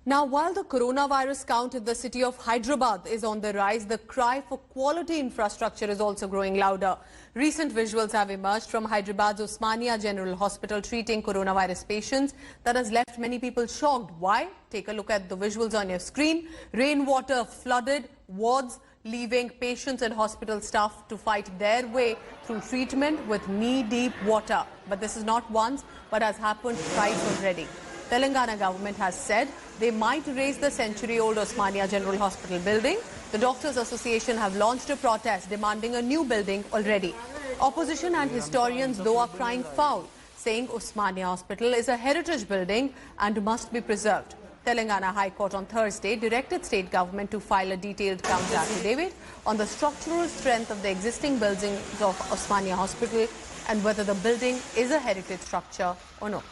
Now, while the coronavirus count in the city of Hyderabad is on the rise, the cry for quality infrastructure is also growing louder. Recent visuals have emerged from Hyderabad's Osmania General Hospital treating coronavirus patients that has left many people shocked. Why? Take a look at the visuals on your screen. Rainwater flooded wards, leaving patients and hospital staff to fight their way through treatment with knee-deep water. But this is not once, but has happened twice already. Telangana government has said they might raise the century-old Osmania General Hospital building. The Doctors Association have launched a protest demanding a new building already. Opposition and historians though are crying foul, saying Osmania Hospital is a heritage building and must be preserved. Telangana High Court on Thursday directed state government to file a detailed counter affidavit on the structural strength of the existing buildings of Osmania Hospital and whether the building is a heritage structure or not.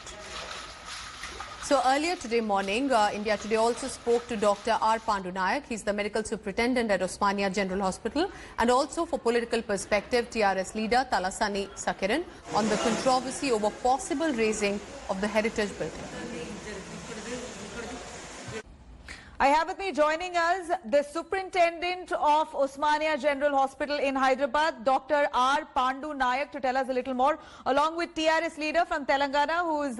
So earlier today morning, India Today also spoke to Dr. R. Pandu Nayak. He's the medical superintendent at Osmania General Hospital, and also for political perspective, TRS leader Talasani Sakiran on the controversy over possible raising of the heritage building. I have with me joining us the superintendent of Osmania General Hospital in Hyderabad, Dr. R. Pandu Nayak, to tell us a little more, along with TRS leader from Telangana, who is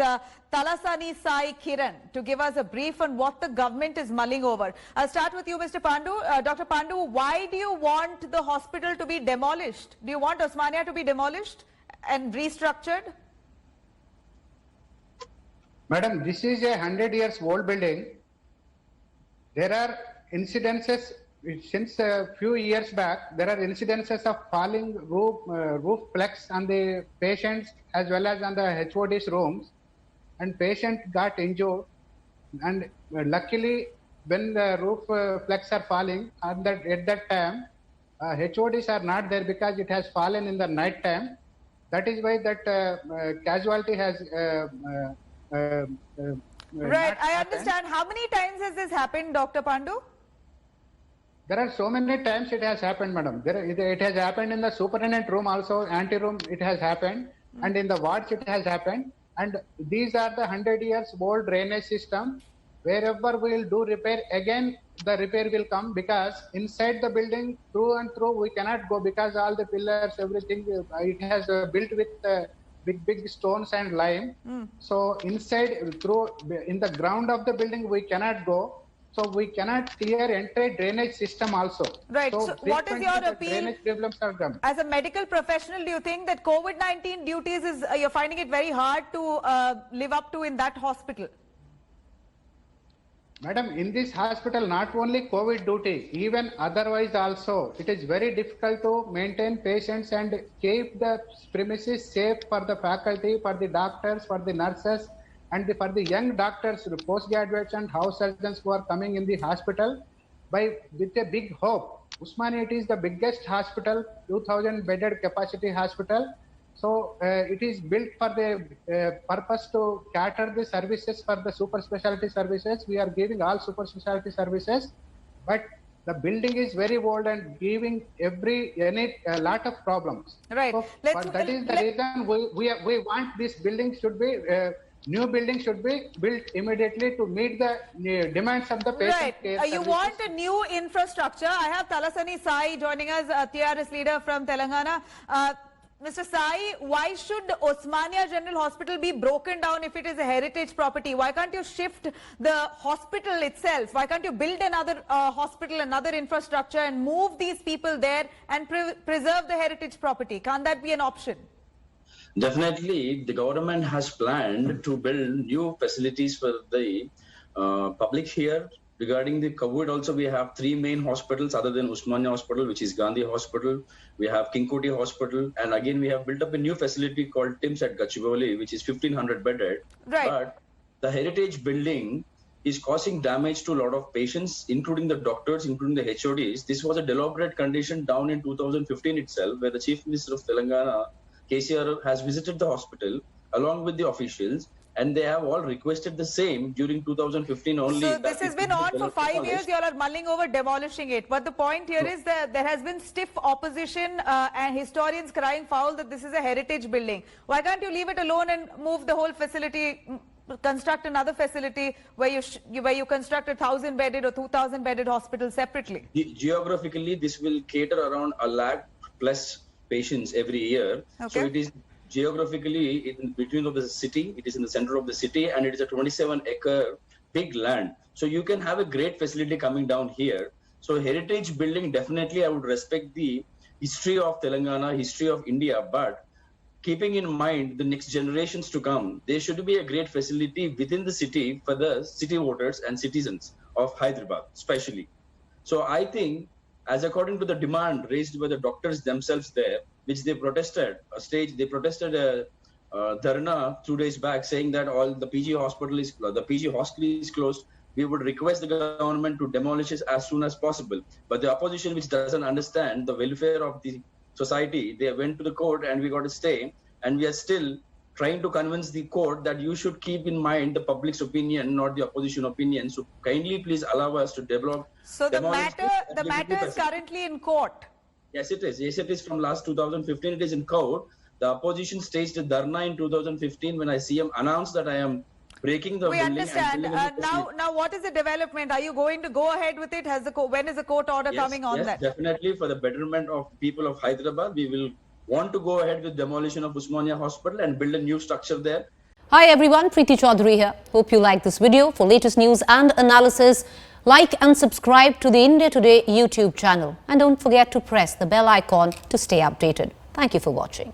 Talasani Sai Kiran, to give us a brief on what the government is mulling over. I'll start with you, Mr. Pandu. Dr. Pandu, why do you want the hospital to be demolished? Do you want Osmania to be demolished and restructured? Madam, this is a 100 years old building. There are incidences since a few years back. There are incidences of falling roof flex on the patients as well as on the HOD's rooms, and patient got injured. And luckily, when the roof flex are falling, at that time, HODs are not there because it has fallen in the night time. That is why that casualty has. Right, I understand. How many times has this happened, Dr. Pandu? There are so many times it has happened, madam. It has happened in the superintendent room also, ante-room it has happened, and in the wards it has happened. And these are the 100 years old drainage system. Wherever we will do repair, again the repair will come, because inside the building through and through we cannot go, because all the pillars, everything, it has built with big stones and lime. So inside, in the ground of the building we cannot go. So we cannot clear entire drainage system also. Right. So what is your appeal? Drainage problems are come. As a medical professional, do you think that COVID-19 duties is you're finding it very hard to live up to in that hospital? Madam, in this hospital, not only COVID duty, even otherwise also, it is very difficult to maintain patients and keep the premises safe for the faculty, for the doctors, for the nurses, and for the young doctors, the postgraduates and house surgeons who are coming in the hospital with a big hope. Osmania, it is the biggest hospital, 2,000 bedded capacity hospital. So it is built for the purpose to cater the services for the super specialty services. We are giving all super specialty services, but the building is very old and giving a lot of problems. Right. So, but that is the reason we want this building should be new building should be built immediately to meet the demands of the patient care. Right. You want a new infrastructure. I have Talasani Sai joining us, TRS leader from Telangana. Mr. Sai, why should Osmania General Hospital be broken down if it is a heritage property? Why can't you shift the hospital itself? Why can't you build another hospital, another infrastructure, and move these people there and preserve the heritage property? Can't that be an option? Definitely, the government has planned to build new facilities for the public here. Regarding the COVID also, we have 3 main hospitals other than Osmania Hospital, which is Gandhi Hospital. We have King Koti Hospital. And again, we have built up a new facility called TIMS at Gachibowli, which is 1,500 bedded. Right. But the heritage building is causing damage to a lot of patients, including the doctors, including the HODs. This was a deliberate condition down in 2015 itself, where the Chief Minister of Telangana, KCR, has visited the hospital along with the officials, and they have all requested the same during 2015 only. So this has been on for 5 years. You all are mulling over demolishing it. But the point here is that there has been stiff opposition and historians crying foul that this is a heritage building. Why can't you leave it alone and move the whole facility construct another facility where you construct a 1,000-bedded or 2,000-bedded hospital separately? Geographically, this will cater around 1 lakh plus patients every year. So Okay. it is geographically in between of the city. It is in the center of the city, and it is a 27-acre big land. So you can have a great facility coming down here. So heritage building, definitely I would respect the history of Telangana, history of India, but keeping in mind the next generations to come, there should be a great facility within the city for the city voters and citizens of Hyderabad, especially. So I think, as according to the demand raised by the doctors themselves there, which they protested, a dharna 2 days back saying that all the PG hospital is closed. We would request the government to demolish it as soon as possible. But the opposition, which doesn't understand the welfare of the society, they went to the court and we got a stay. And we are still trying to convince the court that you should keep in mind the public's opinion, not the opposition opinion. So kindly please allow us to develop. So the demolish this matter facility. is currently in court. Yes, it is. Yes, it is from last 2015. It is in court. The opposition staged a dharna in 2015 when CM announced that I am breaking the We building. understand. Now, what is the development? Are you going to go ahead with it? When is the court order coming on that? Definitely, for the betterment of people of Hyderabad, we will want to go ahead with demolition of Osmania Hospital and build a new structure there. Hi everyone, Preeti Chaudhary here. Hope you like this video. For latest news and analysis, like and subscribe to the India Today YouTube channel. And don't forget to press the bell icon to stay updated. Thank you for watching.